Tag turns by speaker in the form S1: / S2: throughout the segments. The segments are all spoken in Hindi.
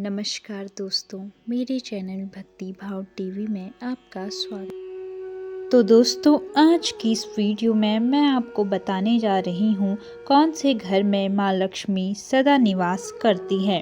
S1: नमस्कार दोस्तों, मेरे चैनल भक्ति भाव टीवी में आपका स्वागत। तो दोस्तों, आज की इस वीडियो में मैं आपको बताने जा रही हूँ कौन से घर में माँ लक्ष्मी सदा निवास करती है।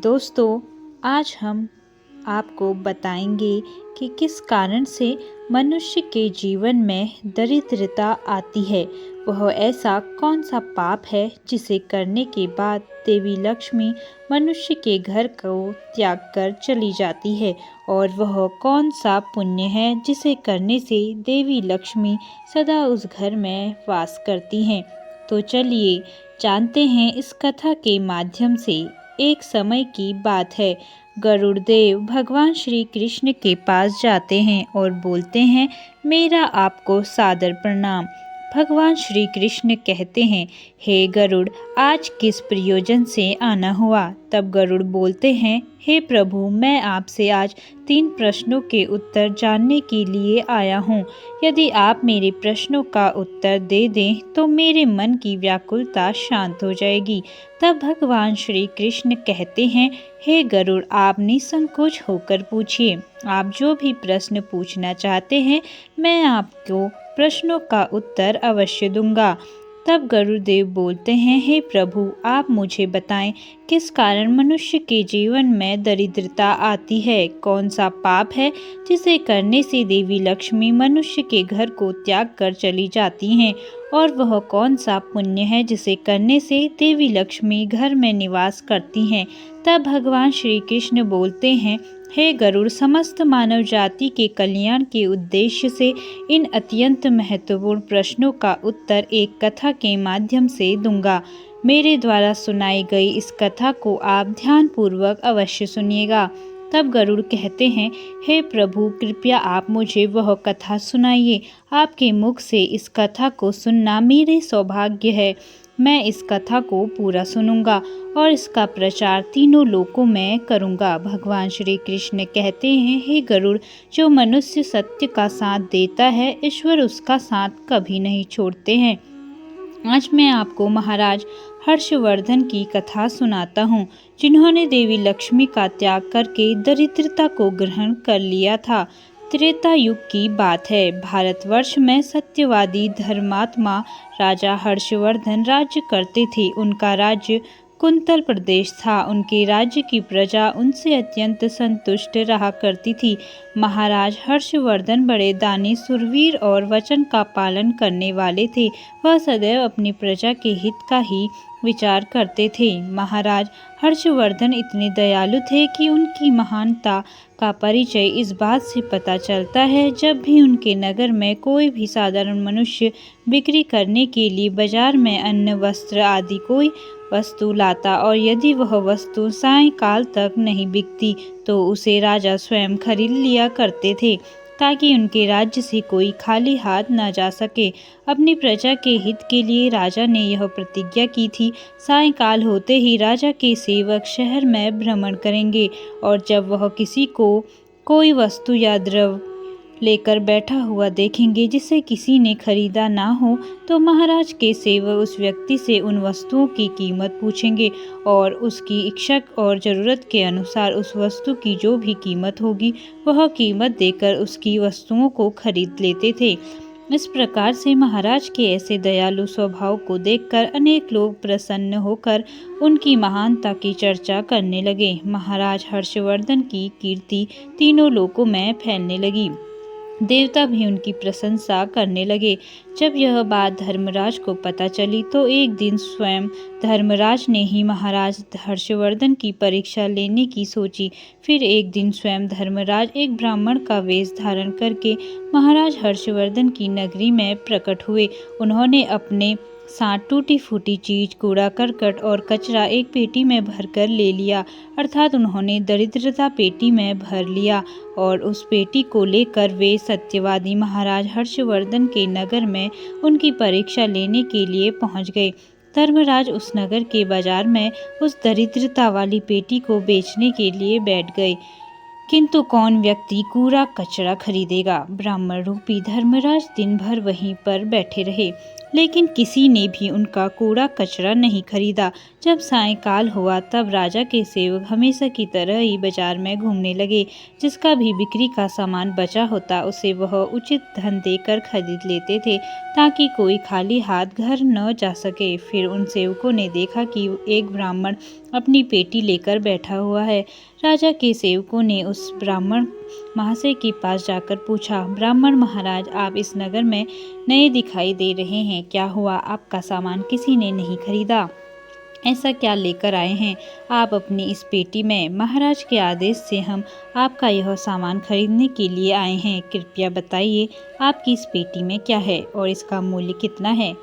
S1: दोस्तों, आज हम आपको बताएंगे कि किस कारण से मनुष्य के जीवन में दरिद्रता आती है। वह ऐसा कौन सा पाप है जिसे करने के बाद देवी लक्ष्मी मनुष्य के घर को त्याग कर चली जाती है, और वह कौन सा पुण्य है जिसे करने से देवी लक्ष्मी सदा उस घर में वास करती हैं। तो चलिए जानते हैं इस कथा के माध्यम से। एक समय की बात है, गरुड़ देव भगवान श्री कृष्ण के पास जाते हैं और बोलते हैं, मेरा आपको सादर प्रणाम। भगवान श्री कृष्ण कहते हैं, हे गरुड़, आज किस प्रयोजन से आना हुआ। तब गरुड़ बोलते हैं, हे प्रभु, मैं आपसे आज 3 प्रश्नों के उत्तर जानने के लिए आया हूँ। यदि आप मेरे प्रश्नों का उत्तर दे दें तो मेरे मन की व्याकुलता शांत हो जाएगी। तब भगवान श्री कृष्ण कहते हैं, हे गरुड़, आप निसंकोच होकर पूछिए। आप जो भी प्रश्न पूछना चाहते हैं मैं आपको प्रश्नों का उत्तर अवश्य दूंगा। तब गरुड़देव बोलते हैं, हे प्रभु, आप मुझे बताएं किस कारण मनुष्य के जीवन में दरिद्रता आती है। कौन सा पाप है जिसे करने से देवी लक्ष्मी मनुष्य के घर को त्याग कर चली जाती हैं, और वह कौन सा पुण्य है जिसे करने से देवी लक्ष्मी घर में निवास करती हैं। तब भगवान श्री कृष्ण बोलते हैं, हे गरुड़, समस्त मानव जाति के कल्याण के उद्देश्य से इन अत्यंत महत्वपूर्ण प्रश्नों का उत्तर एक कथा के माध्यम से दूंगा। मेरे द्वारा सुनाई गई इस कथा को आप ध्यानपूर्वक अवश्य सुनिएगा। तब गरुड़ कहते हैं, हे प्रभु, कृपया आप मुझे वह कथा सुनाइए। आपके मुख से इस कथा को सुनना मेरे सौभाग्य है। मैं इस कथा को पूरा सुनूंगा और इसका प्रचार तीनों लोकों में करूंगा। भगवान श्री कृष्ण कहते हैं, हे गरुड़, जो मनुष्य सत्य का साथ देता है, ईश्वर उसका साथ कभी नहीं छोड़ते हैं। आज मैं आपको महाराज हर्षवर्धन की कथा सुनाता हूँ, जिन्होंने देवी लक्ष्मी का त्याग करके दरिद्रता को ग्रहण कर लिया था। त्रेता युग की बात है। भारतवर्ष में सत्यवादी धर्मात्मा राजा हर्षवर्धन राज्य करते थे। उनका राज्य कुंतल प्रदेश था। उनके राज्य की प्रजा उनसे अत्यंत संतुष्ट रहा करती थी। महाराज हर्षवर्धन बड़े दानी, सुरवीर और वचन का पालन करने वाले थे। वह सदैव अपनी प्रजा के हित का ही विचार करते थे। महाराज हर्षवर्धन इतने दयालु थे कि उनकी महानता का परिचय इस बात से पता चलता है, जब भी उनके नगर में कोई भी साधारण मनुष्य बिक्री करने के लिए बाजार में अन्न, वस्त्र आदि कोई वस्तु लाता, और यदि वह वस्तु सायंकाल तक नहीं बिकती तो उसे राजा स्वयं खरीद लिया करते थे, ताकि उनके राज्य से कोई खाली हाथ न जा सके। अपनी प्रजा के हित के लिए राजा ने यह प्रतिज्ञा की थी, सायंकाल होते ही राजा के सेवक शहर में भ्रमण करेंगे, और जब वह किसी को कोई वस्तु या द्रव्य लेकर बैठा हुआ देखेंगे जिसे किसी ने खरीदा ना हो, तो महाराज के सेवक उस व्यक्ति से उन वस्तुओं की कीमत पूछेंगे, और उसकी इच्छा और ज़रूरत के अनुसार उस वस्तु की जो भी कीमत होगी वह कीमत देकर उसकी वस्तुओं को खरीद लेते थे। इस प्रकार से महाराज के ऐसे दयालु स्वभाव को देखकर अनेक लोग प्रसन्न होकर उनकी महानता की चर्चा करने लगे। महाराज हर्षवर्धन की कीर्ति तीनों लोकों में फैलने लगी। देवता भी उनकी प्रशंसा करने लगे। जब यह बात धर्मराज को पता चली तो एक दिन स्वयं धर्मराज ने ही महाराज हर्षवर्धन की परीक्षा लेने की सोची। फिर एक दिन स्वयं धर्मराज एक ब्राह्मण का वेश धारण करके महाराज हर्षवर्धन की नगरी में प्रकट हुए। उन्होंने अपने साथ टूटी फूटी चीज, कूड़ा करकट और कचरा एक पेटी में भरकर ले लिया, अर्थात उन्होंने दरिद्रता पेटी में भर लिया, और उस पेटी को लेकर वे सत्यवादी महाराज हर्षवर्धन के नगर में उनकी परीक्षा लेने के लिए पहुंच गए। धर्मराज उस नगर के बाजार में उस दरिद्रता वाली पेटी को बेचने के लिए बैठ गए, किंतु कौन व्यक्ति कूड़ा कचरा खरीदेगा। ब्राह्मण रूपी धर्मराज दिन भर वहीं पर बैठे रहे। लेकिन किसी ने भी उनका कूड़ा कचरा नहीं खरीदा। जब सायंकाल हुआ तब राजा के सेवक हमेशा की तरह ही बाजार में घूमने लगे। जिसका भी बिक्री का सामान बचा होता उसे वह उचित धन देकर खरीद लेते थे, ताकि कोई खाली हाथ घर न जा सके। फिर उन सेवकों ने देखा कि एक ब्राह्मण अपनी पेटी लेकर बैठा हुआ है। राजा के सेवकों ने उस ब्राह्मण महाशय के पास जाकर पूछा, ब्राह्मण महाराज, आप इस नगर में नए दिखाई दे रहे हैं, क्या हुआ? आपका सामान किसी ने नहीं खरीदा? ऐसा क्या लेकर आए हैं आप अपनी इस पेटी में? महाराज के आदेश से हम आपका यह सामान खरीदने के लिए आए हैं। कृपया बताइए, आपकी इस पेटी में क्या है और इसका मूल्य कितना है?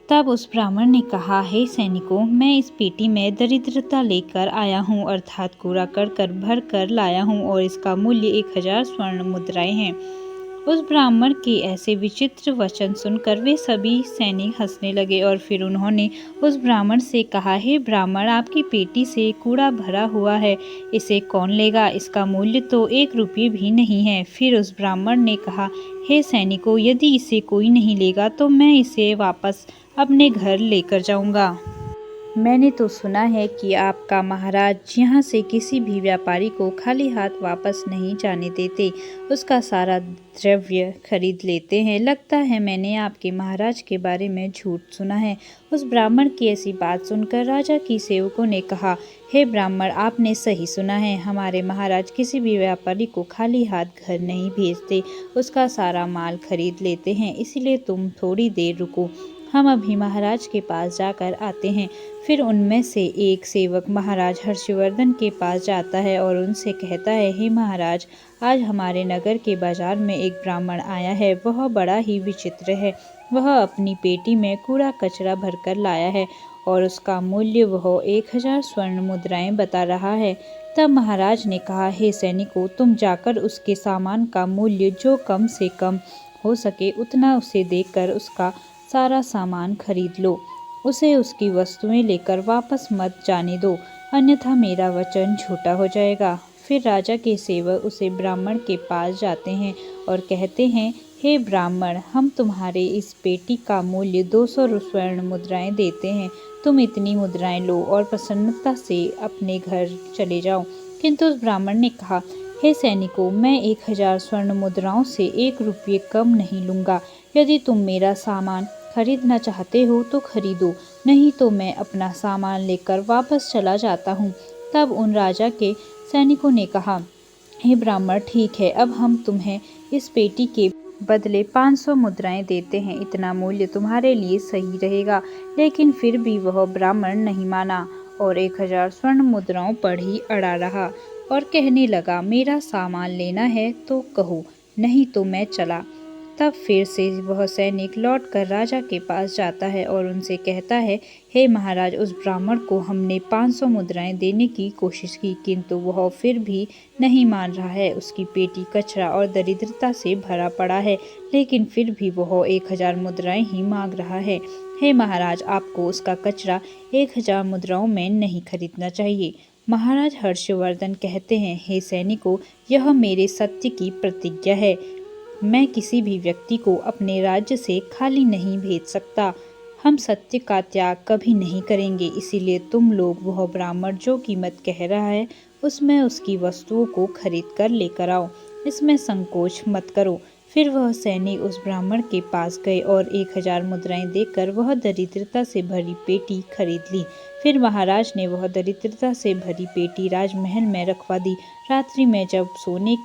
S1: तब उस ब्राह्मण ने कहा, हे सैनिकों, मैं इस पेटी में दरिद्रता लेकर आया हूँ, अर्थात कूड़ा करकट भर कर लाया हूँ और इसका मूल्य 1000 स्वर्ण मुद्राएं हैं। उस ब्राह्मण के ऐसे विचित्र वचन सुनकर वे सभी सैनिक हंसने लगे और फिर उन्होंने उस ब्राह्मण से कहा, हे ब्राह्मण, आपकी पेटी से कूड़ा भरा हुआ है, इसे कौन लेगा? इसका मूल्य तो 1 रुपये भी नहीं है। फिर उस ब्राह्मण ने कहा, हे सैनिकों, यदि इसे कोई नहीं लेगा तो मैं इसे वापस अपने घर लेकर जाऊंगा। मैंने तो सुना है कि आपका महाराज यहाँ से किसी भी व्यापारी को खाली हाथ वापस नहीं जाने देते, उसका सारा द्रव्य खरीद लेते हैं। लगता है मैंने आपके महाराज के बारे में झूठ सुना है। उस ब्राह्मण की ऐसी बात सुनकर राजा की सेवकों ने कहा, हे ब्राह्मण, आपने सही सुना है, हमारे महाराज किसी भी व्यापारी को खाली हाथ घर नहीं भेजते, उसका सारा माल खरीद लेते हैं। इसलिए तुम थोड़ी देर रुको, हम अभी महाराज के पास जाकर आते हैं। फिर उनमें से एक सेवक महाराज हर्षवर्धन के पास जाता है और उनसे कहता है, हे महाराज, आज हमारे नगर के बाजार में एक ब्राह्मण आया है। वह बड़ा ही विचित्र है। वह अपनी पेटी में कूड़ा कचरा भरकर लाया है और उसका मूल्य वह 1000 स्वर्ण मुद्राएं बता रहा है। तब महाराज ने कहा, हे सैनिकों, तुम जाकर उसके सामान का मूल्य जो कम से कम हो सके उतना उसे देकर उसका सारा सामान खरीद लो। उसे उसकी वस्तुएं लेकर वापस मत जाने दो, अन्यथा मेरा वचन झूठा हो जाएगा। फिर राजा के सेवक उसे ब्राह्मण के पास जाते हैं और कहते हैं, हे ब्राह्मण, हम तुम्हारे इस पेटी का मूल्य 200 स्वर्ण मुद्राएं देते हैं। तुम इतनी मुद्राएं लो और प्रसन्नता से अपने घर चले जाओ। किंतु उस ब्राह्मण ने कहा, हे सैनिकों, मैं 1000 स्वर्ण मुद्राओं से 1 रुपये कम नहीं लूँगा। यदि तुम मेरा सामान खरीदना चाहते हो तो खरीदो, नहीं तो मैं अपना सामान लेकर वापस चला जाता हूँ। तब उन राजा के सैनिकों ने कहा, हे ब्राह्मण, ठीक है, अब हम तुम्हें इस पेटी के बदले 500 मुद्राएं देते हैं। इतना मूल्य तुम्हारे लिए सही रहेगा। लेकिन फिर भी वह ब्राह्मण नहीं माना और 1000 स्वर्ण मुद्राओं पर ही अड़ा रहा और कहने लगा, मेरा सामान लेना है तो कहो, नहीं तो मैं चला। तब फिर से वह सैनिक लौटकर राजा के पास जाता है और उनसे कहता है, हे महाराज, उस ब्राह्मण को हमने 500 मुद्राएं देने की कोशिश की, किंतु वह फिर भी नहीं मान रहा है। उसकी पेटी कचरा और दरिद्रता से भरा पड़ा है, लेकिन फिर भी वह 1000 मुद्राएं ही मांग रहा है। हे महाराज, आपको उसका कचरा 1000 मुद्राओं में नहीं खरीदना चाहिए। महाराज हर्षवर्धन कहते हैं, हे सैनिकों, यह मेरे सत्य की प्रतिज्ञा है। मैं किसी भी व्यक्ति को अपने राज्य से खाली नहीं भेज सकता। हम सत्य का त्याग कभी नहीं करेंगे। इसीलिए तुम लोग वह ब्राह्मण जो कीमत कह रहा है उसमें उसकी वस्तुओं को खरीद कर लेकर आओ, इसमें संकोच मत करो। फिर वह सैनिक उस ब्राह्मण के पास गए और 1000 मुद्राएं देकर वह दरिद्रता से भरी पेटी खरीद ली। फिर महाराज ने वह दरिद्रता से भरी पेटी राजमहल में रखवा दी। रात्रि में जब सोने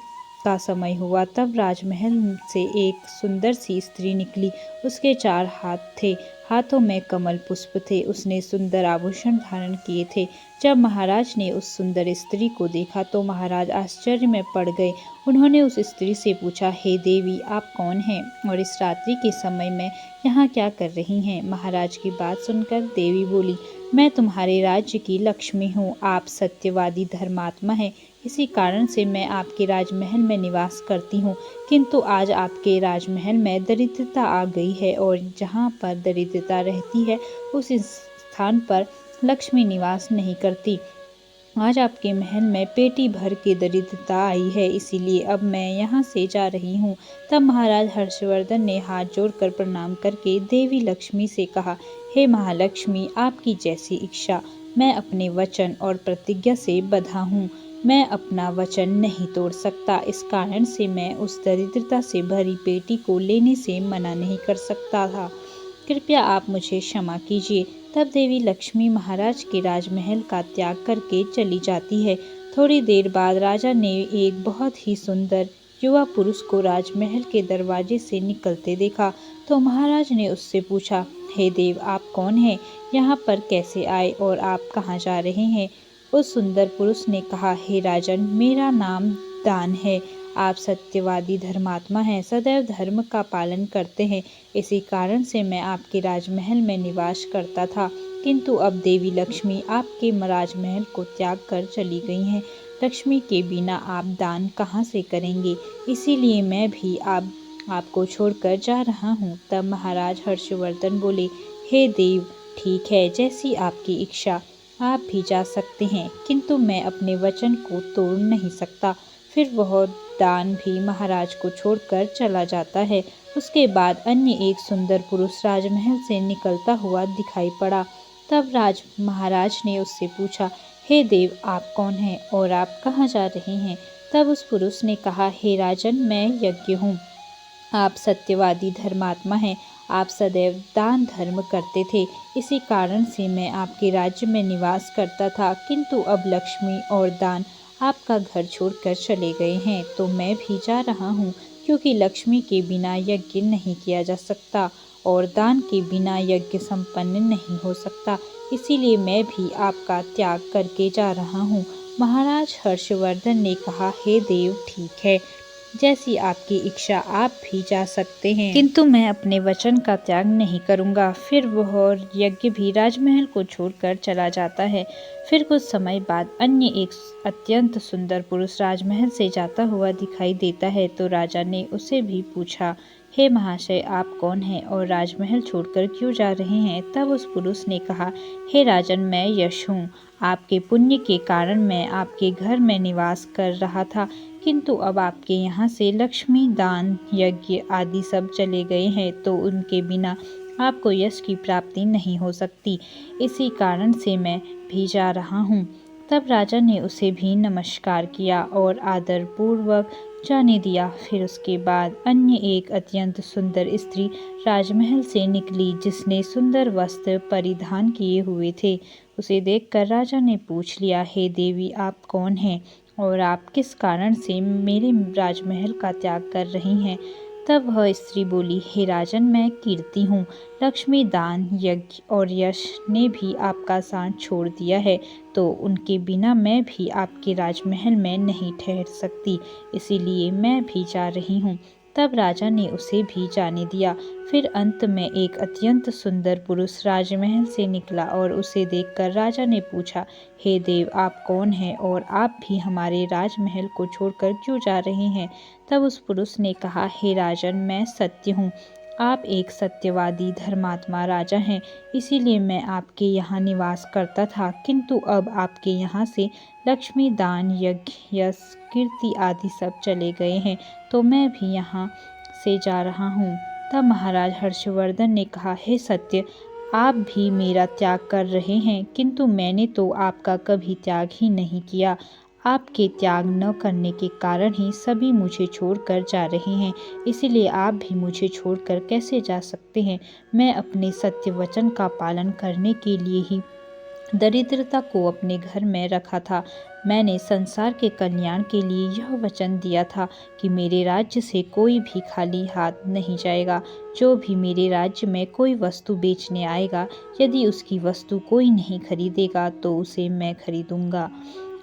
S1: का समय हुआ तब राजमहल से एक सुंदर सी स्त्री निकली। उसके 4 हाथ थे, हाथों में कमल पुष्प थे, उसने सुंदर आभूषण धारण किए थे। जब महाराज ने उस सुंदर स्त्री को देखा तो महाराज आश्चर्य में पड़ गए। उन्होंने उस स्त्री से पूछा, हे देवी, आप कौन हैं और इस रात्रि के समय में यहाँ क्या कर रही हैं? महाराज की बात सुनकर देवी बोली, मैं तुम्हारे राज्य की लक्ष्मी हूँ। आप सत्यवादी धर्मात्मा हैं, इसी कारण से मैं आपके राजमहल में निवास करती हूँ। किंतु आज आपके राजमहल में दरिद्रता आ गई है और जहाँ पर दरिद्रता रहती है उस स्थान पर लक्ष्मी निवास नहीं करती। आज आपके महल में पेटी भर के दरिद्रता आई है, इसीलिए अब मैं यहाँ से जा रही हूँ। तब महाराज हर्षवर्धन ने हाथ जोड़कर प्रणाम करके देवी लक्ष्मी से कहा, हे महालक्ष्मी, आपकी जैसी इच्छा। मैं अपने वचन और प्रतिज्ञा से बंधा हूँ। मैं अपना वचन नहीं तोड़ सकता। इस कारण से मैं उस दरिद्रता से भरी पेटी को लेने से मना नहीं कर सकता था। कृपया आप मुझे क्षमा कीजिए। तब देवी लक्ष्मी महाराज के राजमहल का त्याग करके चली जाती है। थोड़ी देर बाद राजा ने एक बहुत ही सुंदर युवा पुरुष को राजमहल के दरवाजे से निकलते देखा, तो महाराज ने उससे पूछा, हे देव, आप कौन हैं? यहाँ पर कैसे आए और आप कहाँ जा रहे हैं? उस सुंदर पुरुष ने कहा, हे राजन, मेरा नाम दान है। आप सत्यवादी धर्मात्मा हैं, सदैव धर्म का पालन करते हैं। इसी कारण से मैं आपके राजमहल में निवास करता था, किंतु अब देवी लक्ष्मी आपके राजमहल को त्याग कर चली गई हैं। लक्ष्मी के बिना आप दान कहाँ से करेंगे? इसीलिए मैं भी आपको छोड़कर जा रहा हूँ। तब महाराज हर्षवर्धन बोले, हे देव, ठीक है, जैसी आपकी इच्छा, आप भी जा सकते हैं, किंतु मैं अपने वचन को तोड़ नहीं सकता। फिर वह दान भी महाराज को छोड़कर चला जाता है। उसके बाद अन्य एक सुंदर पुरुष राजमहल से निकलता हुआ दिखाई पड़ा। तब महाराज ने उससे पूछा, हे देव, आप कौन हैं और आप कहाँ जा रहे हैं? तब उस पुरुष ने कहा, हे राजन, मैं यज्ञ हूँ। आप सत्यवादी धर्मात्मा हैं। आप सदैव दान धर्म करते थे, इसी कारण से मैं आपके राज्य में निवास करता था, किंतु अब लक्ष्मी और दान आपका घर छोड़कर चले गए हैं, तो मैं भी जा रहा हूँ, क्योंकि लक्ष्मी के बिना यज्ञ नहीं किया जा सकता और दान के बिना यज्ञ संपन्न नहीं हो सकता। इसीलिए मैं भी आपका त्याग करके जा रहा हूँ। महाराज हर्षवर्धन ने कहा, हे देव, ठीक है, जैसी आपकी इच्छा, आप भी जा सकते हैं, किंतु मैं अपने वचन का त्याग नहीं करूंगा। फिर वह यज्ञ भी राजमहल को छोड़कर चला जाता है। फिर कुछ समय बाद अन्य एक अत्यंत सुंदर पुरुष राजमहल से जाता हुआ दिखाई देता है, तो राजा ने उसे भी पूछा, हे महाशय, आप कौन हैं और राजमहल छोड़कर क्यों जा रहे हैं? तब उस पुरुष ने कहा, हे राजन, मैं यश हूँ। आपके पुण्य के कारण मैं आपके घर में निवास कर रहा था, किंतु अब आपके यहाँ से लक्ष्मी, दान, यज्ञ आदि सब चले गए हैं, तो उनके बिना आपको यश की प्राप्ति नहीं हो सकती। इसी कारण से मैं भी जा रहा हूँ। तब राजा ने उसे भी नमस्कार किया और आदर पूर्वक जाने दिया। फिर उसके बाद अन्य एक अत्यंत सुंदर स्त्री राजमहल से निकली, जिसने सुंदर वस्त्र परिधान किए हुए थे। उसे देखकर राजा ने पूछ लिया, हे देवी, आप कौन हैं और आप किस कारण से मेरे राजमहल का त्याग कर रही हैं? तब वह स्त्री बोली, हे राजन, मैं कीर्ति हूँ। लक्ष्मी, दान, यज्ञ और यश ने भी आपका साथ छोड़ दिया है, तो उनके बिना मैं भी आपके राजमहल में नहीं ठहर सकती, इसीलिए मैं भी जा रही हूँ। तब राजा ने उसे भी जाने दिया। फिर अंत में एक अत्यंत सुंदर पुरुष राजमहल से निकला और उसे देखकर राजा ने पूछा, हे देव, आप कौन हैं और आप भी हमारे राजमहल को छोड़कर क्यों जा रहे हैं? तब उस पुरुष ने कहा, हे राजन, मैं सत्य हूँ। आप एक सत्यवादी धर्मात्मा राजा हैं, इसीलिए मैं आपके यहाँ निवास करता था, किंतु अब आपके यहाँ से लक्ष्मी, दान, यज्ञ, यश, कीर्ति आदि सब चले गए हैं, तो मैं भी यहाँ से जा रहा हूँ। तब महाराज हर्षवर्धन ने कहा, हे सत्य, आप भी मेरा त्याग कर रहे हैं, किंतु मैंने तो आपका कभी त्याग ही नहीं किया। आपके त्याग न करने के कारण ही सभी मुझे छोड़कर जा रहे हैं, इसीलिए आप भी मुझे छोड़कर कैसे जा सकते हैं? मैं अपने सत्य वचन का पालन करने के लिए ही दरिद्रता को अपने घर में रखा था। मैंने संसार के कल्याण के लिए यह वचन दिया था कि मेरे राज्य से कोई भी खाली हाथ नहीं जाएगा। जो भी मेरे राज्य में कोई वस्तु बेचने आएगा, यदि उसकी वस्तु कोई नहीं खरीदेगा, तो उसे मैं खरीदूंगा।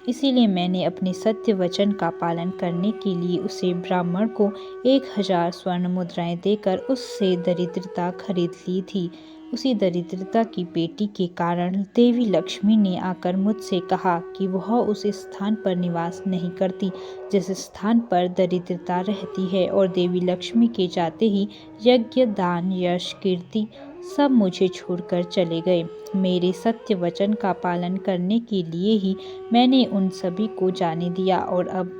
S1: इसीलिए मैंने अपने सत्य वचन का पालन करने के लिए उसे ब्राह्मण को 1000 स्वर्ण मुद्राएं देकर उससे दरिद्रता खरीद ली थी। उसी दरिद्रता की पेटी के कारण देवी लक्ष्मी ने आकर मुझसे कहा कि वह उस स्थान पर निवास नहीं करती जिस स्थान पर दरिद्रता रहती है, और देवी लक्ष्मी के जाते ही यज्ञ, दान, यश, कीर्ति सब मुझे छोड़कर चले गए। मेरे सत्य वचन का पालन करने के लिए ही मैंने उन सभी को जाने दिया और अब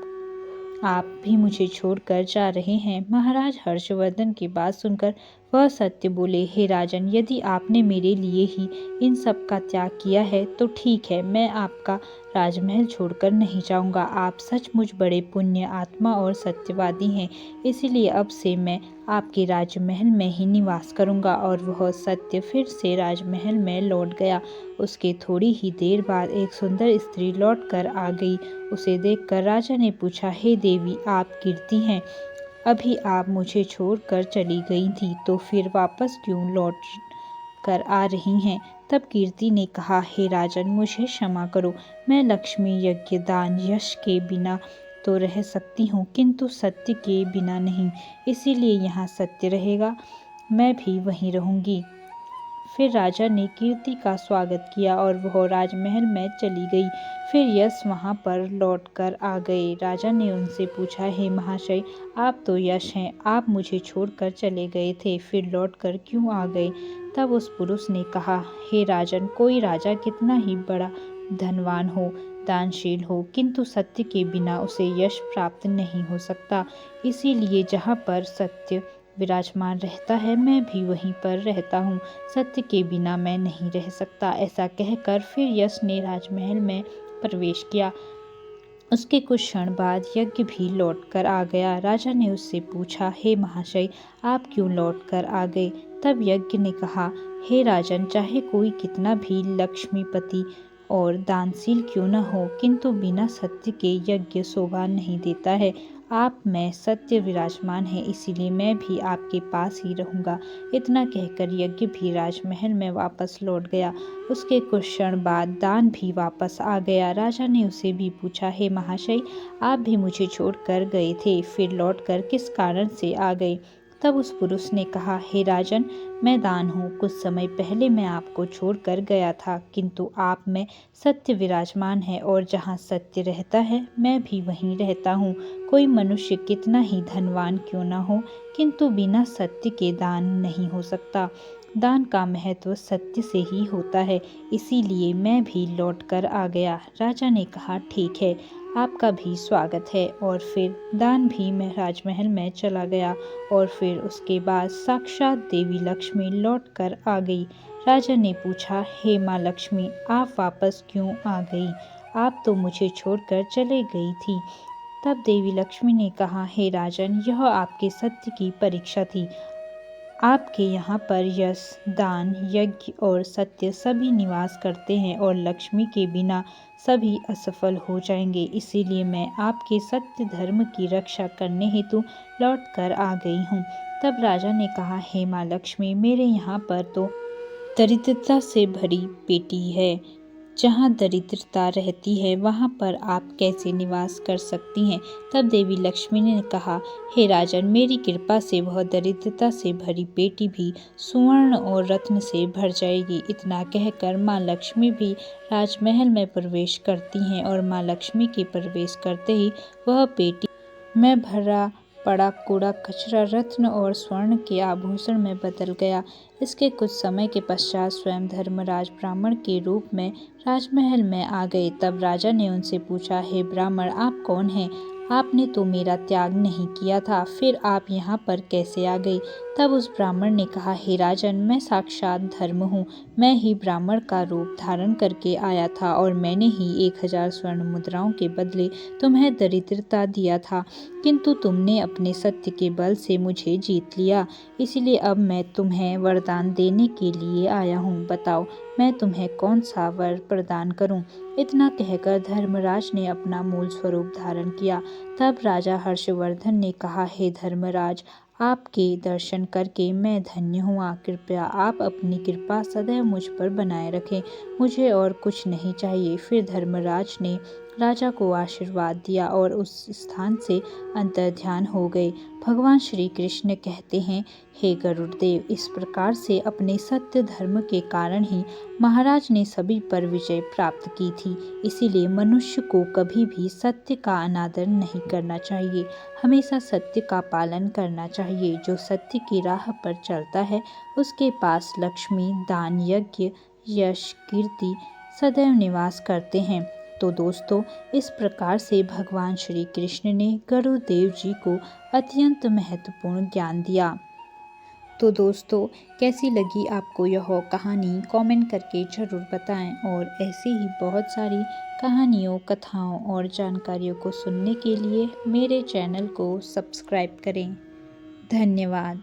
S1: आप भी मुझे छोड़कर जा रहे हैं। महाराज हर्षवर्धन की बात सुनकर वह सत्य बोले, हे राजन, यदि आपने मेरे लिए ही इन सब का त्याग किया है तो ठीक है, मैं आपका राजमहल छोड़कर नहीं जाऊंगा। आप सचमुच बड़े पुण्य आत्मा और सत्यवादी हैं, इसीलिए अब से मैं आपके राजमहल में ही निवास करूंगा। और वह सत्य फिर से राजमहल में लौट गया। उसके थोड़ी ही देर बाद एक सुंदर स्त्री लौटकर आ गई। उसे देखकर राजा ने पूछा, हे देवी, आप कीर्ति हैं। अभी आप मुझे छोड़कर चली गई थी, तो फिर वापस क्यों लौट कर आ रही हैं? तब कीर्ति ने कहा, हे राजन, मुझे क्षमा करो। मैं लक्ष्मी, यज्ञ, दान, यश के बिना तो रह सकती हूँ, किंतु सत्य के बिना नहीं। इसीलिए यहाँ सत्य रहेगा, मैं भी वहीं रहूंगी। फिर राजा ने कीर्ति का स्वागत किया और वह राजमहल में चली गई। फिर यश वहां पर लौटकर आ गए। राजा ने उनसे पूछा, हे महाशय, आप तो यश हैं, आप मुझे छोड़कर चले गए थे, फिर लौटकर क्यों आ गए? तब उस पुरुष ने कहा, हे राजन, कोई राजा कितना ही बड़ा धनवान हो, दानशील हो, किंतु सत्य के बिना उसे यश प्राप्त नहीं हो सकता। इसीलिए जहाँ पर सत्य विराजमान रहता है, मैं भी वहीं पर रहता हूँ। सत्य के बिना मैं नहीं रह सकता। ऐसा कहकर फिर यश ने राजमहल में प्रवेश किया। उसके कुछ क्षण बाद यज्ञ भी लौटकर आ गया। राजा ने उससे पूछा, हे महाशय, आप क्यों लौटकर आ गए? तब यज्ञ ने कहा, हे राजन, चाहे कोई कितना भी लक्ष्मीपति और दानशील क्यों न हो, किंतु बिना सत्य के यज्ञ शोभा नहीं देता है। आप में सत्य विराजमान है, इसीलिए मैं भी आपके पास ही रहूंगा। इतना कहकर यज्ञ भी राजमहल में वापस लौट गया। उसके कुछ क्षण बाद दान भी वापस आ गया। राजा ने उसे भी पूछा, हे महाशय, आप भी मुझे छोड़कर गए थे, फिर लौटकर किस कारण से आ गए? तब उस पुरुष ने कहा, हे राजन, मैं दान हूँ। कुछ समय पहले मैं आपको छोड़कर गया था, किंतु आप में सत्य विराजमान है और जहाँ सत्य रहता है, मैं भी वहीं रहता हूँ। कोई मनुष्य कितना ही धनवान क्यों न हो, किंतु बिना सत्य के दान नहीं हो सकता। दान का महत्व सत्य से ही होता है, इसीलिए मैं भी लौटकर आ गया। राजा ने कहा, ठीक है, आपका भी स्वागत है। और फिर दान भी मैं राजमहल में चला गया और फिर उसके बाद साक्षात देवी लक्ष्मी लौटकर आ गई। राजा ने पूछा, हे माँ लक्ष्मी, आप वापस क्यों आ गई? आप तो मुझे छोड़कर चले गई थी। तब देवी लक्ष्मी ने कहा, हे राजन, यह आपके सत्य की परीक्षा थी। आपके यहाँ पर यश, दान, यज्ञ और सत्य सभी निवास करते हैं और लक्ष्मी के बिना सभी असफल हो जाएंगे। इसीलिए मैं आपके सत्य धर्म की रक्षा करने हेतु लौट कर आ गई हूँ। तब राजा ने कहा, हे माँ लक्ष्मी, मेरे यहाँ पर तो दरिद्रता से भरी पेटी है। जहाँ दरिद्रता रहती है, वहाँ पर आप कैसे निवास कर सकती हैं? तब देवी लक्ष्मी ने कहा, हे राजन, मेरी कृपा से वह दरिद्रता से भरी पेटी भी सुवर्ण और रत्न से भर जाएगी। इतना कहकर माँ लक्ष्मी भी राजमहल में प्रवेश करती हैं और माँ लक्ष्मी के प्रवेश करते ही वह पेटी में भरा पड़ा कूड़ा कचरा रत्न और स्वर्ण के आभूषण में बदल गया। इसके कुछ समय के पश्चात स्वयं धर्मराज ब्राह्मण के रूप में राजमहल में आ गए। तब राजा ने उनसे पूछा, हे ब्राह्मण, आप कौन हैं? आपने तो मेरा त्याग नहीं किया था, फिर आप यहाँ पर कैसे आ गए? तब उस ब्राह्मण ने कहा, हे राजन, मैं साक्षात धर्म हूँ। मैं ही ब्राह्मण का रूप धारण करके आया था और मैंने ही 1000 स्वर्ण मुद्राओं के बदले तुम्हें दरिद्रता दिया था, किंतु तुमने अपने सत्य के बल से मुझे जीत लिया। इसलिए अब मैं तुम्हें वरदान देने के लिए आया हूँ। बताओ, मैं तुम्हें कौन सा वर प्रदान करूं? इतना कहकर धर्मराज ने अपना मूल स्वरूप धारण किया। तब राजा हर्षवर्धन ने कहा, हे धर्मराज, आपके दर्शन करके मैं धन्य हुआ। कृपया आप अपनी कृपा सदैव मुझ पर बनाए रखें। मुझे और कुछ नहीं चाहिए। फिर धर्मराज ने राजा को आशीर्वाद दिया और उस स्थान से अंतर्ध्यान हो गए। भगवान श्री कृष्ण कहते हैं, हे गरुड़देव, इस प्रकार से अपने सत्य धर्म के कारण ही महाराज ने सभी पर विजय प्राप्त की थी। इसीलिए मनुष्य को कभी भी सत्य का अनादर नहीं करना चाहिए, हमेशा सत्य का पालन करना चाहिए। जो सत्य की राह पर चलता है उसके पास लक्ष्मी, दान, यज्ञ, यश, कीर्ति सदैव निवास करते हैं। तो दोस्तों, इस प्रकार से भगवान श्री कृष्ण ने गरुड़देव जी को अत्यंत महत्वपूर्ण ज्ञान दिया। तो दोस्तों, कैसी लगी आपको यह कहानी कमेंट करके ज़रूर बताएं और ऐसी ही बहुत सारी कहानियों, कथाओं और जानकारियों को सुनने के लिए मेरे चैनल को सब्सक्राइब करें। धन्यवाद।